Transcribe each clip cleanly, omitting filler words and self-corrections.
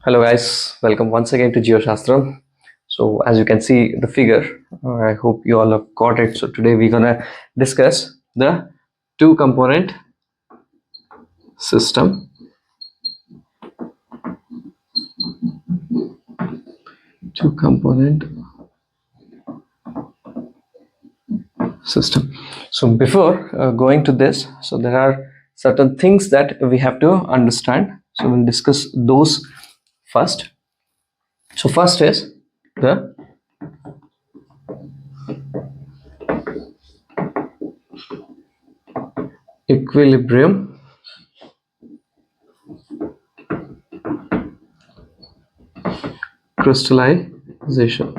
Hello guys, welcome once again to Geoshastram. So as you can see the figure, I hope you all have got it. So today we're gonna discuss the two component system. Two component system. So before going to this, so there are certain things that we have to understand. So we'll discuss those first. So first is the equilibrium crystallization.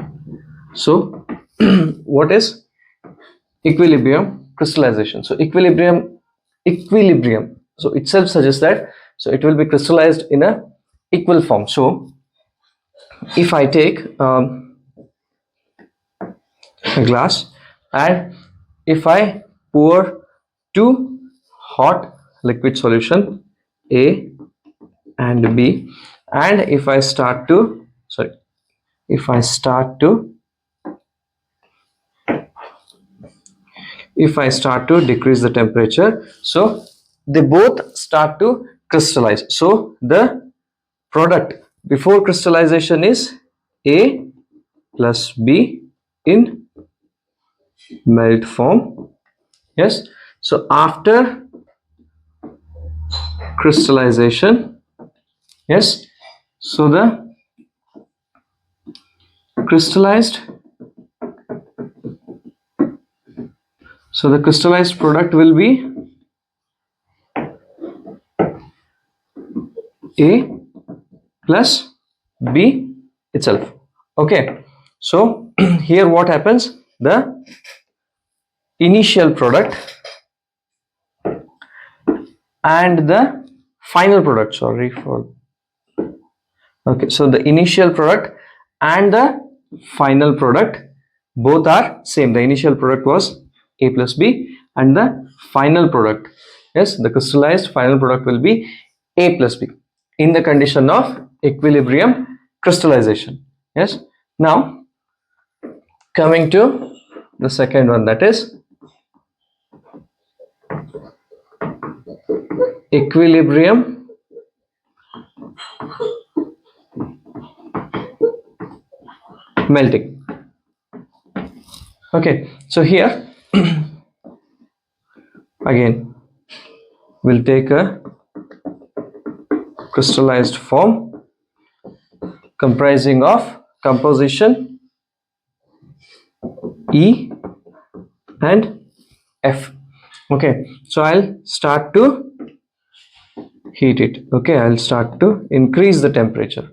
So what is equilibrium crystallization? So equilibrium so itself suggests that so it will be crystallized in a equal form. So if I take a glass and if I pour two hot liquid solution A and B, and if I start to decrease the temperature, so they both start to crystallize. So the product before crystallization is A plus B in melt form. Yes. So after crystallization, yes, so the crystallized product will be A plus B itself. Okay, so here what happens, the initial product and the final product, sorry for okay, so the initial product and the final product both are same. The initial product was A plus B and the final product, yes, the crystallized final product will be A plus B in the condition of equilibrium crystallization. Yes. Now coming to the second one, that is equilibrium melting. Okay, so here again we'll take a crystallized form comprising of composition E and F. Okay, so I'll start to heat it. Okay, I'll start to increase the temperature.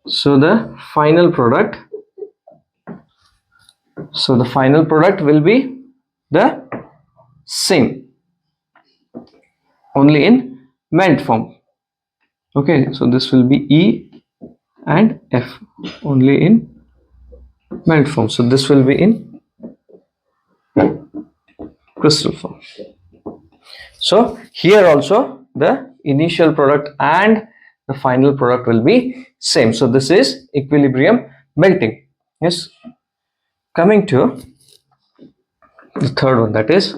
So the final product will be the same, only in melt form. Okay, so this will be E and F only in melt form. So this will be in crystal form. So here also the initial product and the final product will be same. So this is equilibrium melting. Yes. Coming to the third one, that is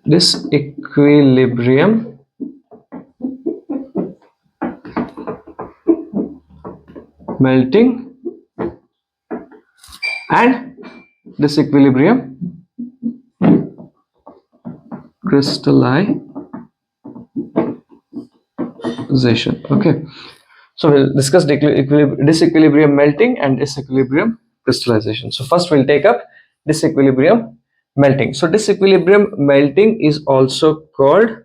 this equilibrium melting and this equilibrium crystallization. Okay, so we'll discuss disequilibrium melting and disequilibrium crystallization. So first we'll take up disequilibrium melting. So disequilibrium melting is also called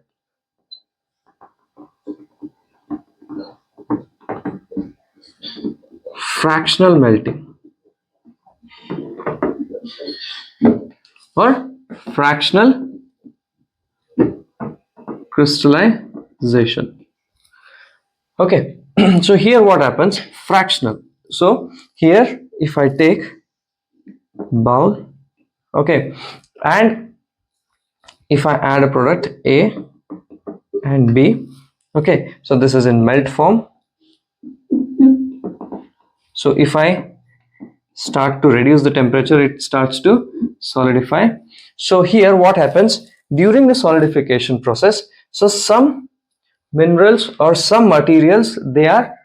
fractional melting or fractional crystallization. Okay, so here what happens, fractional. So here if I take bowl, okay, and if I add a product A and B, Okay, so this is in melt form. So if I start to reduce the temperature, it starts to solidify. So here what happens during the solidification process, so some minerals or some materials, they are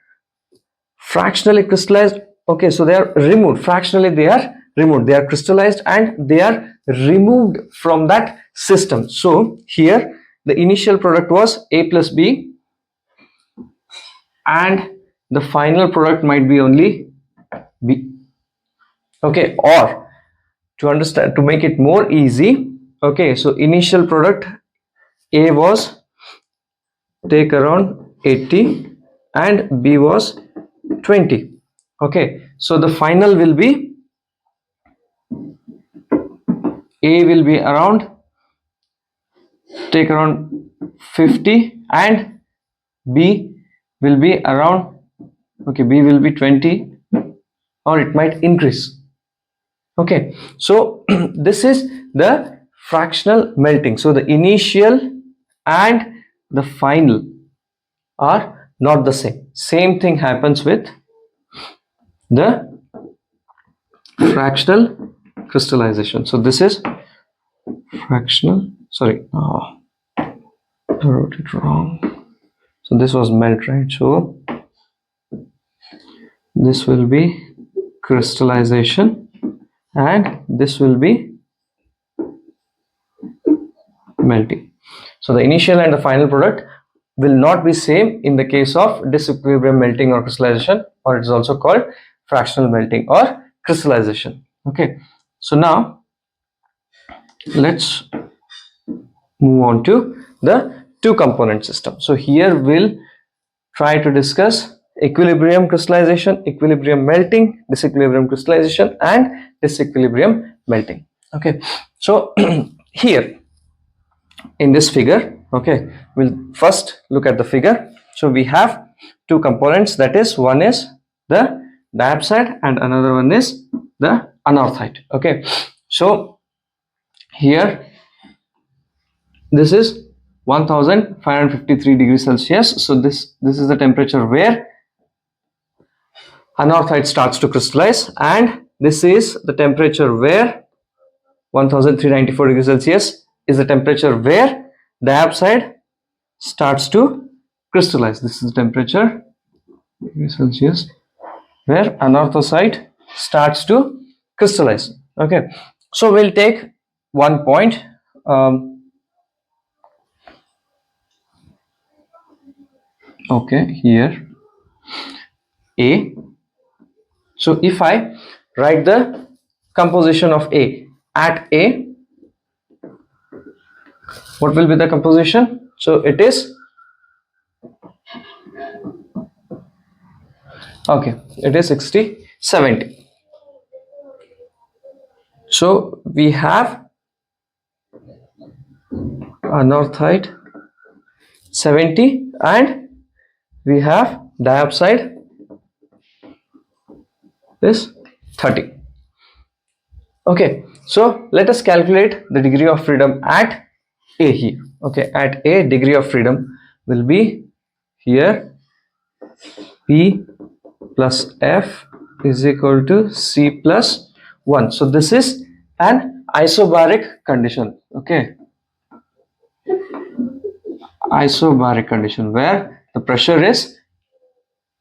fractionally crystallized. Okay, so they are removed fractionally, they are removed, they are crystallized and they are removed from that system. So here the initial product was A plus B and the final product might be only B. Okay, or to understand, to make it more easy, okay, so initial product A was, take around 80 and B was 20. Okay, so the final will be, A will be around, take around 50 and B will be around, okay, B will be 20 or it might increase. Okay, so this is the fractional melting. So the initial and the final are not the same. Same thing happens with the fractional crystallization. So this is fractional, sorry, I wrote it wrong. So this was melt, right? So this will be crystallization and this will be melting. So the initial and the final product will not be same in the case of disequilibrium melting or crystallization, or it is also called fractional melting or crystallization. Okay, so now let's move on to the two component system. So here we'll try to discuss equilibrium crystallization, equilibrium melting, disequilibrium crystallization and disequilibrium melting. Okay, so here in this figure, okay, we'll first look at the figure. So we have two components, that is, one is the diapside and another one is the anorthite. Okay, so here this is 1553 degrees Celsius. So this is the temperature where anorthite starts to crystallize, and this is the temperature where 1394 degrees Celsius is the temperature where diapside starts to crystallize. This is the temperature degrees Celsius where anorthosite starts to crystallize. Okay, so we'll take one point. Okay, here A. So if I write the composition of A at A, what will be the composition? So it is, okay, it is 60 70. So we have anorthite 70 and we have diapside is 30. Okay, so let us calculate the degree of freedom at A here. Okay, at A, degree of freedom will be here P plus F is equal to C plus 1. So this is an isobaric condition. Okay, isobaric condition where the pressure is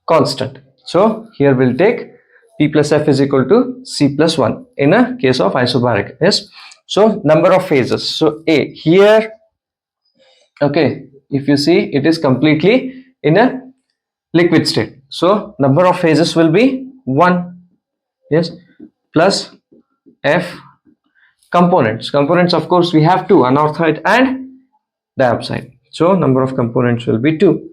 constant. So here we'll take P plus F is equal to C plus 1 in a case of isobaric. Yes, so number of phases. So A here, okay, if you see, it is completely in a liquid state, so number of phases will be 1. Yes, plus F components, of course we have two, anorthite and diapside, so number of components will be 2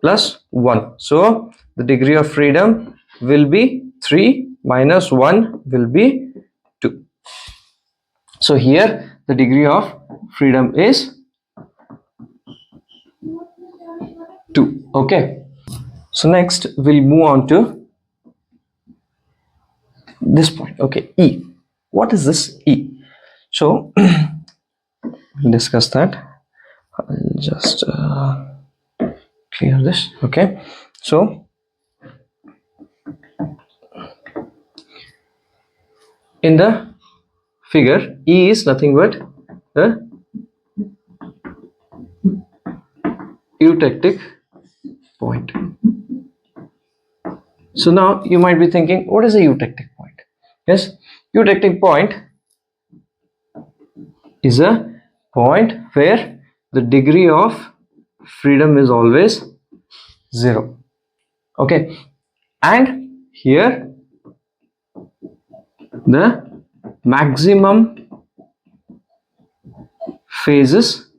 plus 1. So the degree of freedom will be 3 minus 1 will be 2. So here the degree of freedom is 2. Okay, so next we'll move on to this point. Okay, E. What is this E? So we'll discuss that. I'll just clear this. Okay, so in the figure, E is nothing but the eutectic point. So now you might be thinking, what is a eutectic point? Yes, eutectic point is a point where the degree of freedom is always 0. Okay, and here the maximum phases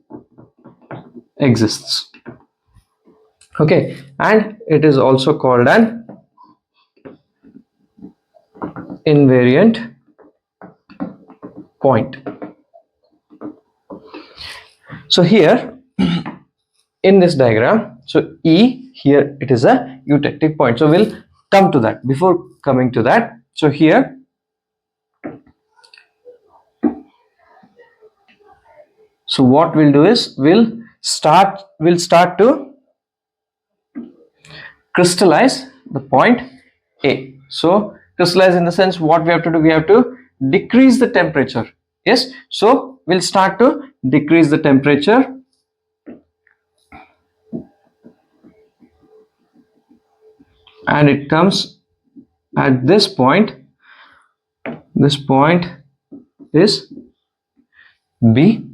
exists. Okay, and it is also called an invariant point. So here in this diagram, so E here it is a eutectic point. So we'll come to that. Before coming to that, so here so what we'll do is we'll start to crystallize the point A. So crystallize in the sense, what we have to do, we have to decrease the temperature. Yes, so we'll start to decrease the temperature, and it comes at this point. This point is B.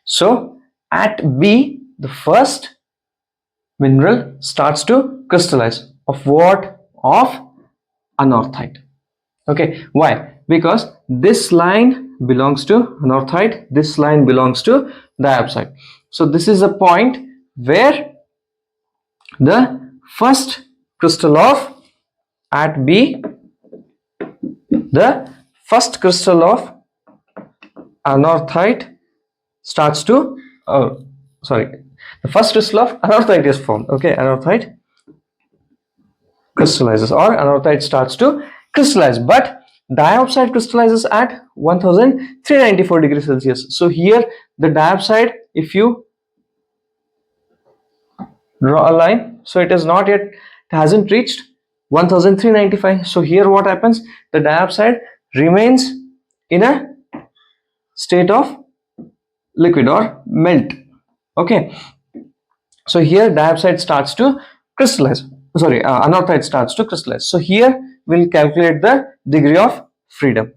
So at B, the first mineral starts to crystallize. Of what? Of anorthite. Okay, why? Because this line belongs to anorthite, this line belongs to diopside. So this is a point where the first crystal of at B, the first crystal of anorthite starts to the first crystal of anorthite is formed. Okay, anorthite crystallizes, or anorthite starts to crystallize, but diopside crystallizes at 1394 degrees Celsius. So here the diopside, if you draw a line, so it is not yet, it hasn't reached 1395. So here what happens, the diopside remains in a state of liquid or melt. Okay, so here diopside starts to crystallize, anorthite starts to crystallize. So here we'll calculate the degree of freedom.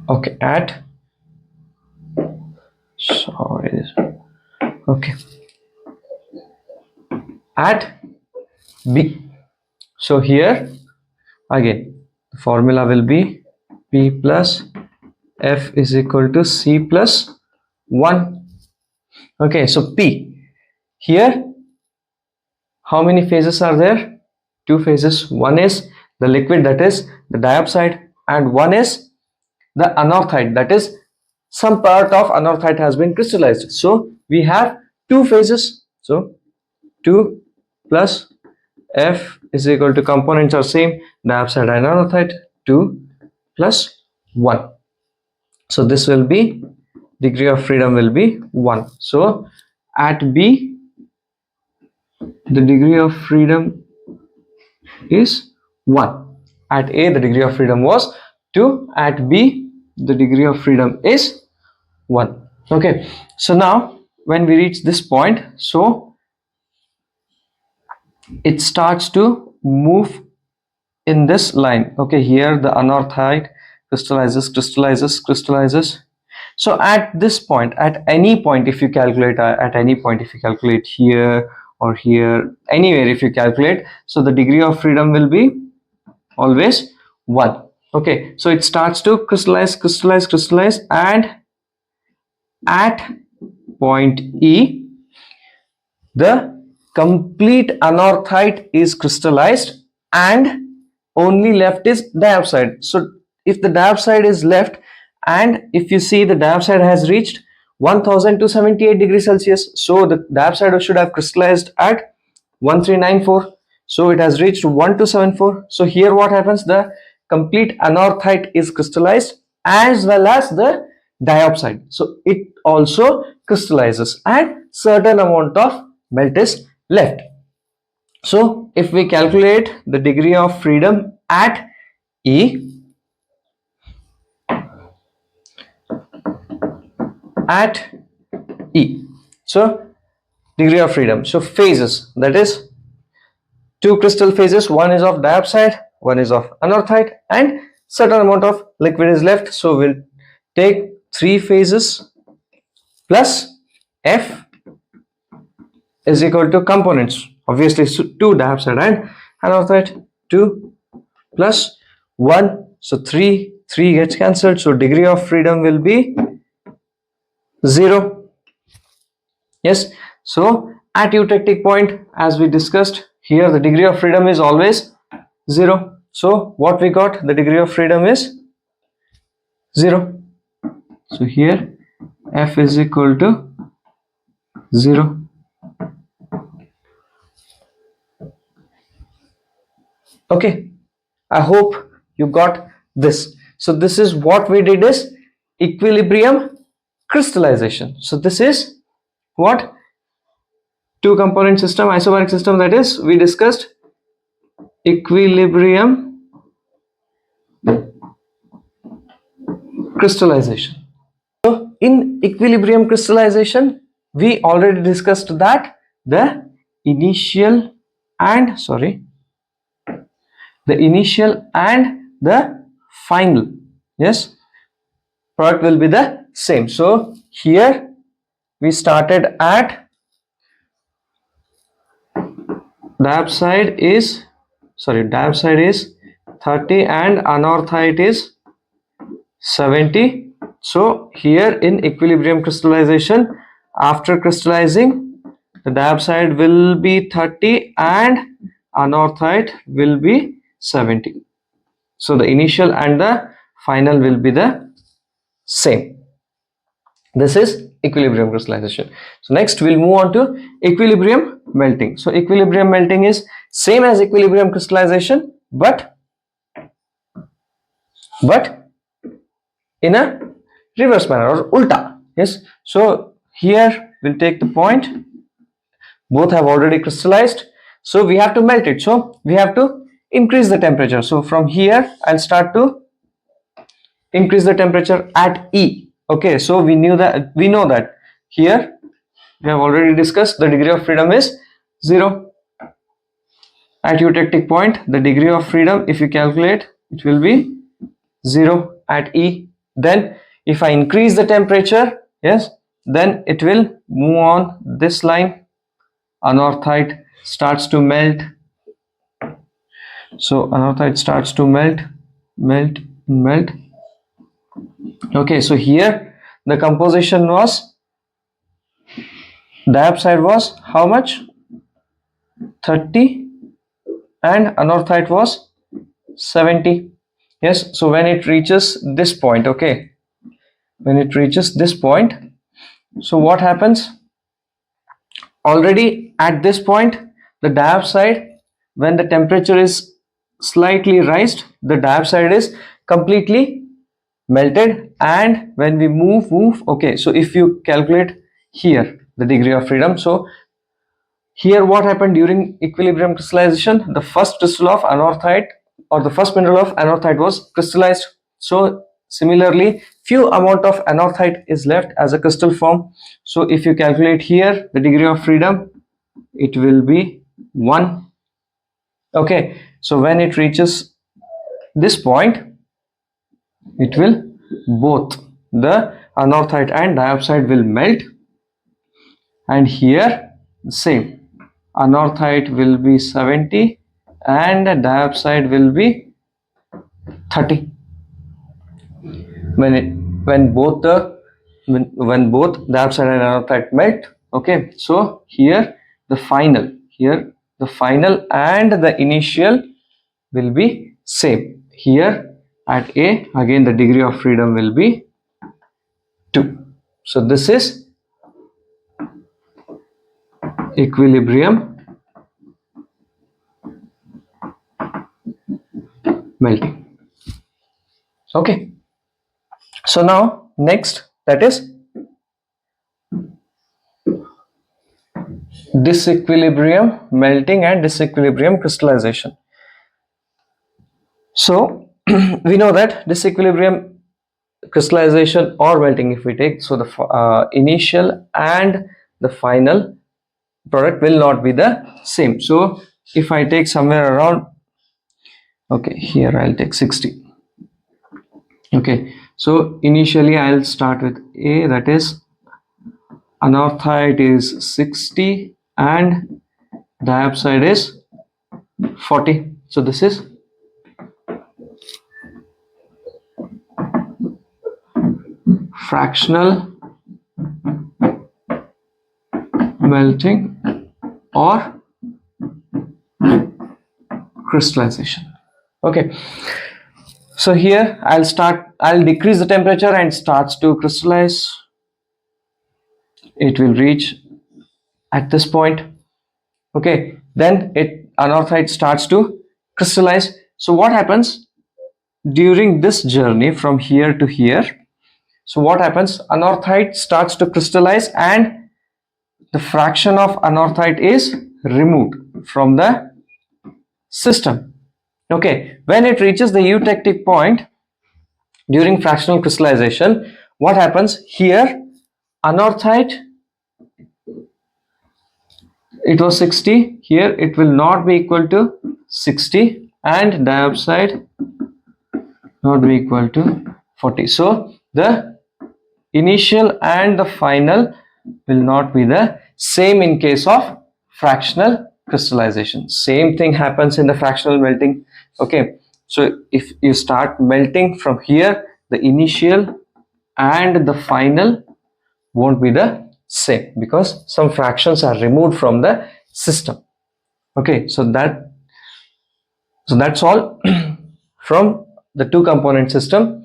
Okay, at at B. So here again the formula will be P plus F is equal to C plus 1. Okay, so P, here how many phases are there? 2 phases. One is the liquid, that is the diopside, and one is the anorthite, that is some part of anorthite has been crystallized. So we have 2 phases. So 2 plus F is equal to, components are same, diopside and anorthite, 2 plus 1. So this will be, degree of freedom will be 1. So at B the degree of freedom is 1. At A the degree of freedom was 2. At B the degree of freedom is 1. Okay, so now when we reach this point, so it starts to move in this line. Okay, here the anorthite crystallizes. So at this point, at any point, if you calculate here or here, anywhere if you calculate, so the degree of freedom will be always 1. Okay, so it starts to crystallize, and at point E the complete anorthite is crystallized and only left is diopside. So if the diopside is left, and if you see the diopside has reached 1278 degrees Celsius, so the diopside should have crystallized at 1394. So it has reached 1274. So here what happens, the complete anorthite is crystallized as well as the diopside. So it also crystallizes and certain amount of melt is left. So if we calculate the degree of freedom at E, at E, so degree of freedom, so phases, that is two crystal phases, one is of diopside, one is of anorthite, and certain amount of liquid is left. So we'll take three phases plus F is equal to components, obviously two diopside and anorthite, 2 plus 1, so 3 gets cancelled, so degree of freedom will be 0. Yes, so at eutectic point, as we discussed, here the degree of freedom is always 0. So what we got, the degree of freedom is 0. So here F is equal to 0. Okay, I hope you got this. So this is what we did is equilibrium crystallization. So this is what two component system, isobaric system, that is we discussed equilibrium crystallization. So in equilibrium crystallization we already discussed that the initial and the final, yes, product will be the same. So here we started at diopside is 30 and anorthite is 70. So here in equilibrium crystallization, after crystallizing, the diopside will be 30 and anorthite will be 70. So the initial and the final will be the same. This is equilibrium crystallization. So next we'll move on to equilibrium melting. So equilibrium melting is same as equilibrium crystallization, but in a reverse manner or ulta. Yes, so here we'll take the point, both have already crystallized, so we have to melt it, so we have to increase the temperature. So from here I'll start to increase the temperature at E. Okay, so we know that here we have already discussed the degree of freedom is 0. At eutectic point, the degree of freedom, if you calculate, it will be 0 at E. Then if I increase the temperature, yes, then it will move on this line, anorthite starts to melt. So anorthite starts to melt. Okay, so here the composition was, diopside was how much, 30 and anorthite was 70. Yes, so when it reaches this point, okay, when it reaches this point, so what happens, already at this point the diopside, when the temperature is slightly raised, the diopside is completely melted, and when we move, okay, so if you calculate here the degree of freedom, so here what happened during equilibrium crystallization, the first crystal of anorthite or the first mineral of anorthite was crystallized. So similarly few amount of anorthite is left as a crystal form. So if you calculate here the degree of freedom, it will be 1. Okay, so when it reaches this point, it will, both the anorthite and diopside will melt, and here the same, anorthite will be 70 and diopside will be 30. When both diopside and anorthite melt, okay, so here the final and the initial will be same. Here at A, again the degree of freedom will be 2. So this is equilibrium melting. Okay, so now next, that is disequilibrium melting and disequilibrium crystallization. So we know that disequilibrium crystallization or melting, if we take, so the initial and the final product will not be the same. So if I take somewhere around, okay, here I'll take 60. Okay, so initially I'll start with A, that is anorthite is 60 and diopside is 40. So this is fractional melting or crystallization. Okay, so here I'll decrease the temperature and starts to crystallize. It will reach at this point. Okay, then anorthite starts to crystallize. So what happens during this journey from here to here? So what happens, anorthite starts to crystallize and the fraction of anorthite is removed from the system. Okay, when it reaches the eutectic point during fractional crystallization, what happens here, anorthite, it was 60, here it will not be equal to 60 and diopside not be equal to 40. So the initial and the final will not be the same in case of fractional crystallization. Same thing happens in the fractional melting. Okay, so if you start melting from here, the initial and the final won't be the same because some fractions are removed from the system. Okay, so that's all from the two component system.